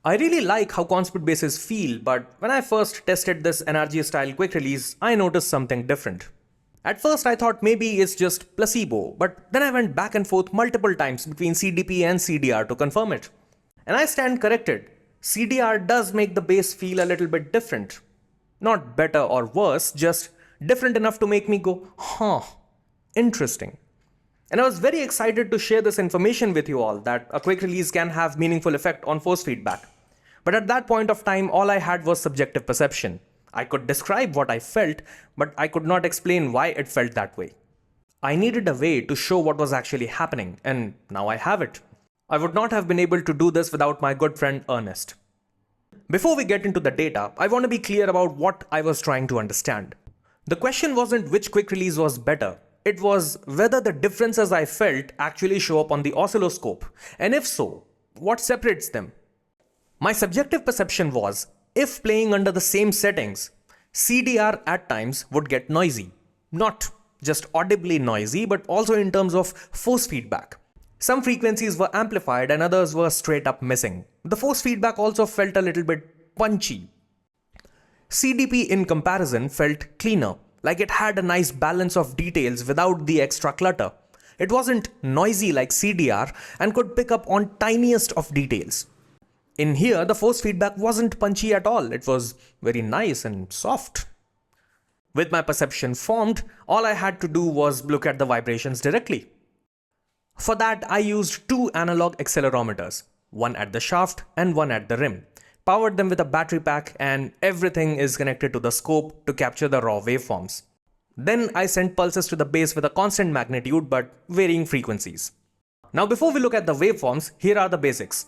I really like how Conspit bases feel, but when I first tested this NRG style quick release, I noticed something different. At first I thought maybe it's just placebo, but then I went back and forth multiple times between CDP and CDR to confirm it. And I stand corrected. CDR does make the base feel a little bit different. Not better or worse, just different enough to make me go, huh, interesting. And I was very excited to share this information with you all, that a quick release can have meaningful effect on force feedback. But at that point of time, all I had was subjective perception. I could describe what I felt, but I could not explain why it felt that way. I needed a way to show what was actually happening, and now I have it. I would not have been able to do this without my good friend Ernest. Before we get into the data, I want to be clear about what I was trying to understand. The question wasn't which quick release was better. It was whether the differences I felt actually show up on the oscilloscope, and if so, what separates them? My subjective perception was, if playing under the same settings, CDR at times would get noisy. Not just audibly noisy, but also in terms of force feedback. Some frequencies were amplified and others were straight up missing. The force feedback also felt a little bit punchy. CDP in comparison felt cleaner, like it had a nice balance of details without the extra clutter. It wasn't noisy like CDR and could pick up on tiniest of details. In here, the force feedback wasn't punchy at all. It was very nice and soft. With my perception formed, all I had to do was look at the vibrations directly. For that, I used two analog accelerometers, one at the shaft and one at the rim. Powered them with a battery pack, and everything is connected to the scope to capture the raw waveforms. Then I sent pulses to the base with a constant magnitude but varying frequencies. Now before we look at the waveforms, here are the basics.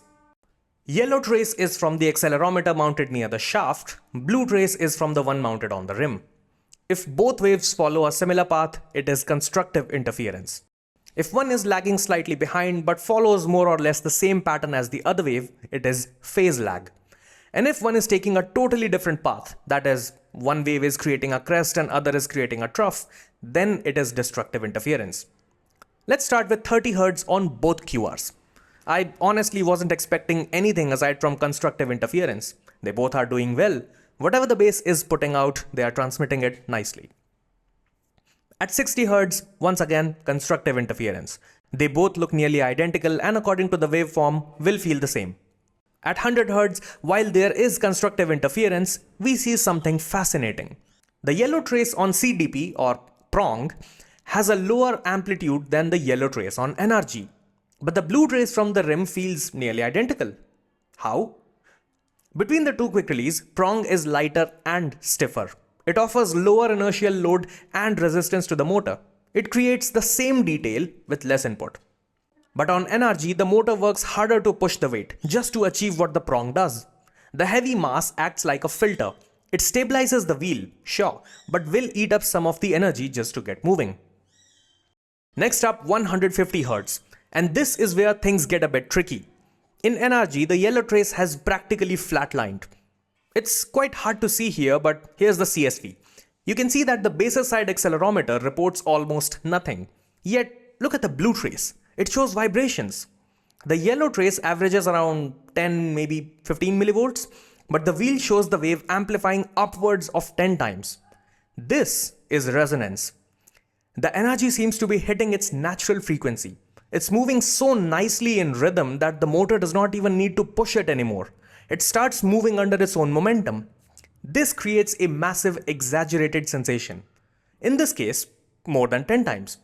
Yellow trace is from the accelerometer mounted near the shaft, blue trace is from the one mounted on the rim. If both waves follow a similar path, it is constructive interference. If one is lagging slightly behind but follows more or less the same pattern as the other wave, it is phase lag. And if one is taking a totally different path, that is, one wave is creating a crest and other is creating a trough, then it is destructive interference. Let's start with 30 Hz on both QRs. I honestly wasn't expecting anything aside from constructive interference. They both are doing well. Whatever the base is putting out, they are transmitting it nicely. At 60 Hz, once again, constructive interference. They both look nearly identical and according to the waveform, will feel the same. At 100 Hz, while there is constructive interference, we see something fascinating. The yellow trace on CDP or prong has a lower amplitude than the yellow trace on NRG. But the blue trace from the rim feels nearly identical. How? Between the two quick release, prong is lighter and stiffer. It offers lower inertial load and resistance to the motor. It creates the same detail with less input. But on NRG, the motor works harder to push the weight, just to achieve what the prong does. The heavy mass acts like a filter. It stabilizes the wheel, sure, but will eat up some of the energy just to get moving. Next up, 150 Hz. And this is where things get a bit tricky. In NRG, the yellow trace has practically flatlined. It's quite hard to see here, but here's the CSV. You can see that the basis side accelerometer reports almost nothing. Yet, look at the blue trace. It shows vibrations. The yellow trace averages around 10, maybe 15 millivolts, but the wheel shows the wave amplifying upwards of 10 times. This is resonance. The energy seems to be hitting its natural frequency. It's moving so nicely in rhythm that the motor does not even need to push it anymore. It starts moving under its own momentum. This creates a massive exaggerated sensation. In this case, more than 10 times.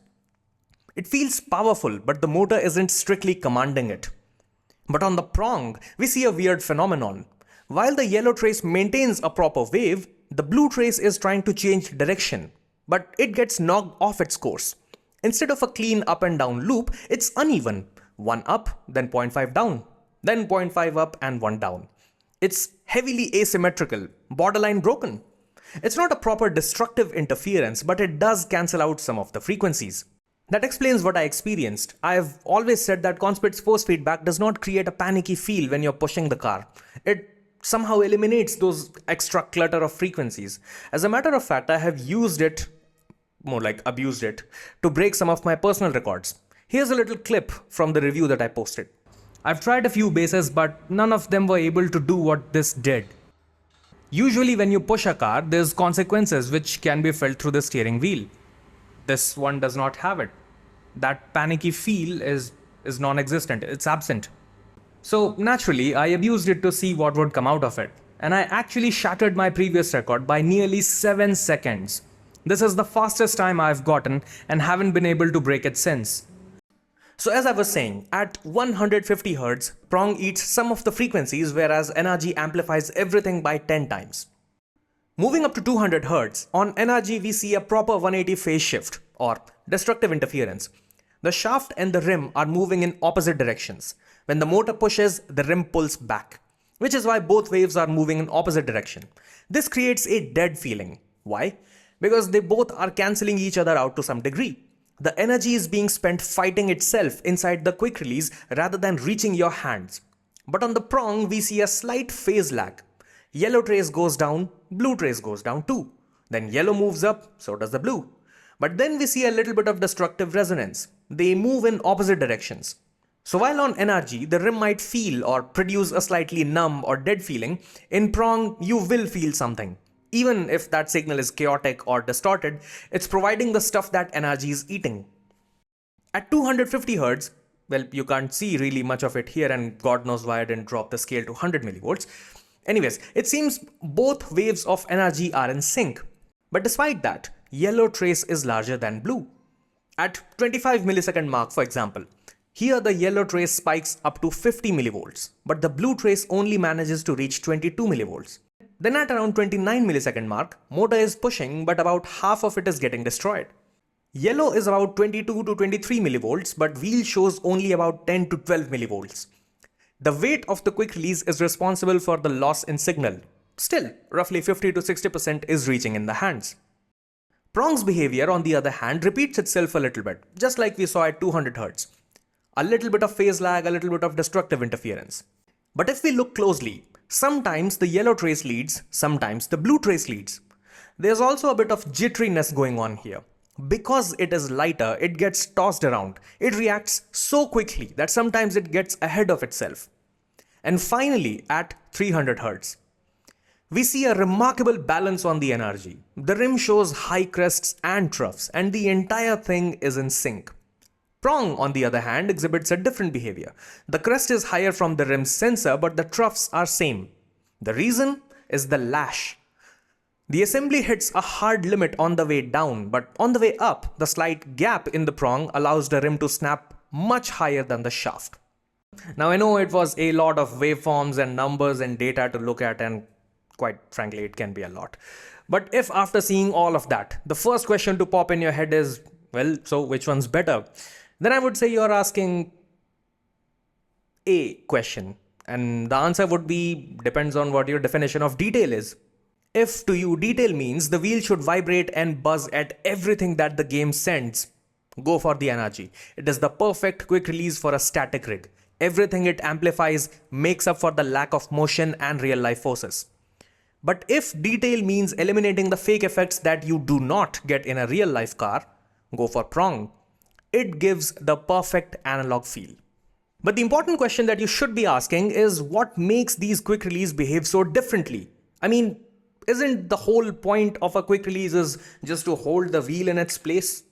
It feels powerful, but the motor isn't strictly commanding it. But on the prong, we see a weird phenomenon. While the yellow trace maintains a proper wave, the blue trace is trying to change direction, but it gets knocked off its course. Instead of a clean up and down loop, it's uneven. 1 up, then 0.5 down, then 0.5 up and 1 down. It's heavily asymmetrical, borderline broken. It's not a proper destructive interference, but it does cancel out some of the frequencies. That explains what I experienced. I've always said that Conspit's force feedback does not create a panicky feel when you're pushing the car. It somehow eliminates those extra clutter of frequencies. As a matter of fact, I have used it, more like abused it, to break some of my personal records. Here's a little clip from the review that I posted. I've tried a few bases, but none of them were able to do what this did. Usually when you push a car, there's consequences which can be felt through the steering wheel. This one does not have it. That panicky feel is non-existent, it's absent. So naturally, I abused it to see what would come out of it. And I actually shattered my previous record by nearly 7 seconds. This is the fastest time I've gotten and haven't been able to break it since. So as I was saying, at 150 Hz, prong eats some of the frequencies whereas NRG amplifies everything by 10 times. Moving up to 200 Hz, on NRG we see a proper 180 phase shift or destructive interference. The shaft and the rim are moving in opposite directions. When the motor pushes, the rim pulls back, which is why both waves are moving in opposite direction. This creates a dead feeling. Why? Because they both are cancelling each other out to some degree. The energy is being spent fighting itself inside the quick release rather than reaching your hands. But on the prong, we see a slight phase lag. Yellow trace goes down, blue trace goes down too. Then yellow moves up, so does the blue. But then we see a little bit of destructive resonance. They move in opposite directions. So while on NRG, the rim might feel or produce a slightly numb or dead feeling, in prong, you will feel something. Even if that signal is chaotic or distorted, it's providing the stuff that NRG is eating. At 250 Hz, well, you can't see really much of it here, and God knows why I didn't drop the scale to 100 millivolts. Anyways, it seems both waves of NRG are in sync. But despite that, yellow trace is larger than blue. At 25 millisecond mark, for example, here the yellow trace spikes up to 50 millivolts, but the blue trace only manages to reach 22 millivolts. Then at around 29 millisecond mark, motor is pushing, but about half of it is getting destroyed. Yellow is about 22 to 23 millivolts, but wheel shows only about 10 to 12 millivolts. The weight of the quick release is responsible for the loss in signal. Still, roughly 50 to 60% is reaching in the hands. Prong's behavior, on the other hand, repeats itself a little bit, just like we saw at 200 Hz. A little bit of phase lag, a little bit of destructive interference. But if we look closely, sometimes the yellow trace leads, sometimes the blue trace leads. There's also a bit of jitteriness going on here. Because it is lighter, it gets tossed around. It reacts so quickly that sometimes it gets ahead of itself. And finally, at 300 Hz, we see a remarkable balance on the NRG. The rim shows high crests and troughs, and the entire thing is in sync. Prong, on the other hand, exhibits a different behavior. The crest is higher from the rim's sensor, but the troughs are same. The reason is the lash. The assembly hits a hard limit on the way down, but on the way up, the slight gap in the prong allows the rim to snap much higher than the shaft. Now I know it was a lot of waveforms and numbers and data to look at, and quite frankly, it can be a lot. But if after seeing all of that, the first question to pop in your head is, well, so which one's better? Then I would say you're asking a question. And the answer would be, depends on what your definition of detail is. If to you detail means the wheel should vibrate and buzz at everything that the game sends, go for the NRG. It is the perfect quick release for a static rig. Everything it amplifies makes up for the lack of motion and real life forces. But if detail means eliminating the fake effects that you do not get in a real life car, go for prong. It gives the perfect analog feel. But the important question that you should be asking is, what makes these quick release behave so differently? I mean, isn't the whole point of a quick release is just to hold the wheel in its place?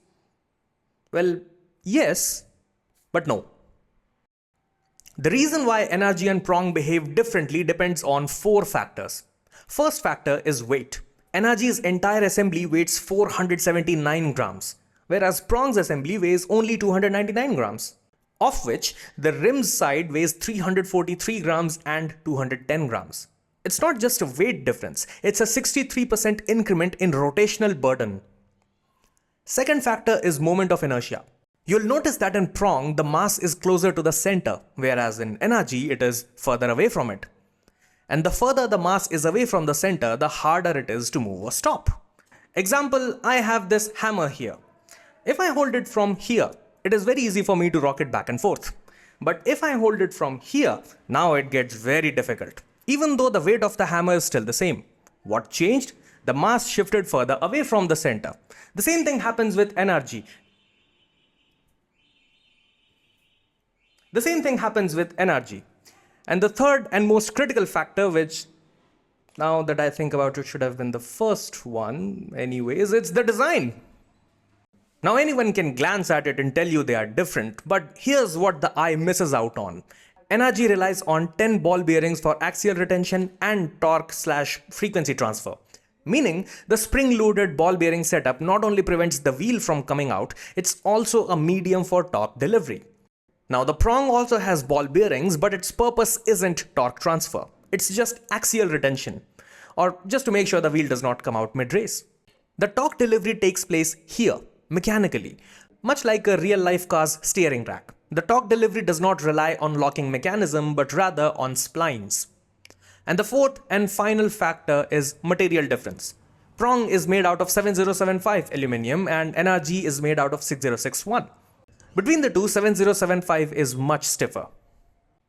Well, yes, but no. The reason why NRG and prong behave differently depends on 4 factors. First factor is weight. NRG's entire assembly weighs 479 grams, whereas prong's assembly weighs only 299 grams, of which the rim's side weighs 343 grams and 210 grams. It's not just a weight difference, it's a 63% increment in rotational burden. Second factor is moment of inertia. You'll notice that in prong, the mass is closer to the center, whereas in NRG, it is further away from it. And the further the mass is away from the center, the harder it is to move or stop. Example, I have this hammer here. If I hold it from here, it is very easy for me to rock it back and forth. But if I hold it from here, now it gets very difficult. Even though the weight of the hammer is still the same. What changed? The mass shifted further away from the center. The same thing happens with NRG. The same thing happens with NRG. And the third and most critical factor, which now that I think about it should have been the first one, anyways, it's the design. Now anyone can glance at it and tell you they are different, but here's what the eye misses out on. NRG relies on 10 ball bearings for axial retention and torque/frequency transfer. Meaning, the spring-loaded ball bearing setup not only prevents the wheel from coming out, it's also a medium for torque delivery. Now the prong also has ball bearings, but its purpose isn't torque transfer. It's just axial retention, or just to make sure the wheel does not come out mid-race. The torque delivery takes place here, mechanically, much like a real-life car's steering rack. The torque delivery does not rely on locking mechanism, but rather on splines. And the fourth and final factor is material difference. Prong is made out of 7075 aluminium and NRG is made out of 6061. Between the two, 7075 is much stiffer.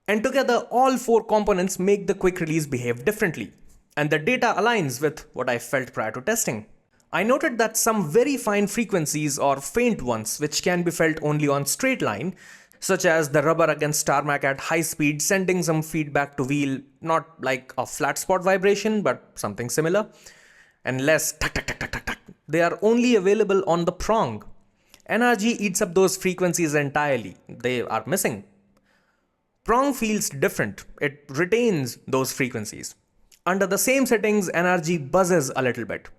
And together, all four components make the quick release behave differently. And the data aligns with what I felt prior to testing. I noted that some very fine frequencies or faint ones, which can be felt only on straight line, such as the rubber against tarmac at high speed sending some feedback to wheel, not like a flat spot vibration, but something similar, and less tuck tuck tuck tuck tuck tuck. They are only available on the prong. NRG eats up those frequencies entirely. They are missing. Prong feels different. It retains those frequencies. Under the same settings, NRG buzzes a little bit.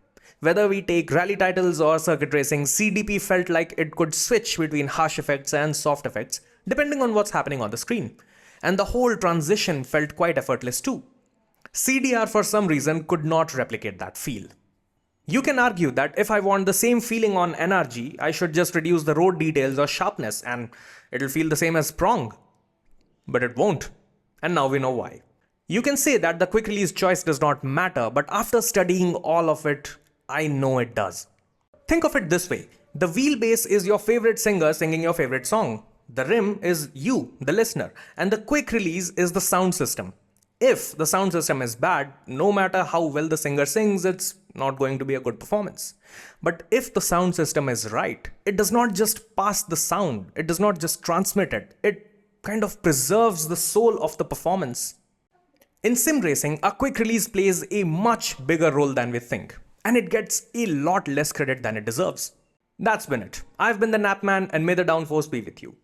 Whether we take rally titles or circuit racing, CDP felt like it could switch between harsh effects and soft effects, depending on what's happening on the screen. And the whole transition felt quite effortless too. CDR for some reason could not replicate that feel. You can argue that if I want the same feeling on NRG, I should just reduce the road details or sharpness and it'll feel the same as prong. But it won't. And now we know why. You can say that the quick release choice does not matter, but after studying all of it, I know it does. Think of it this way. The wheelbase is your favorite singer singing your favorite song. The rim is you, the listener, and the quick release is the sound system. If the sound system is bad, no matter how well the singer sings, it's not going to be a good performance. But if the sound system is right, it does not just pass the sound, it does not just transmit it, it kind of preserves the soul of the performance. In sim racing, a quick release plays a much bigger role than we think. And it gets a lot less credit than it deserves. That's been it. I've been the Napman and may the downforce be with you.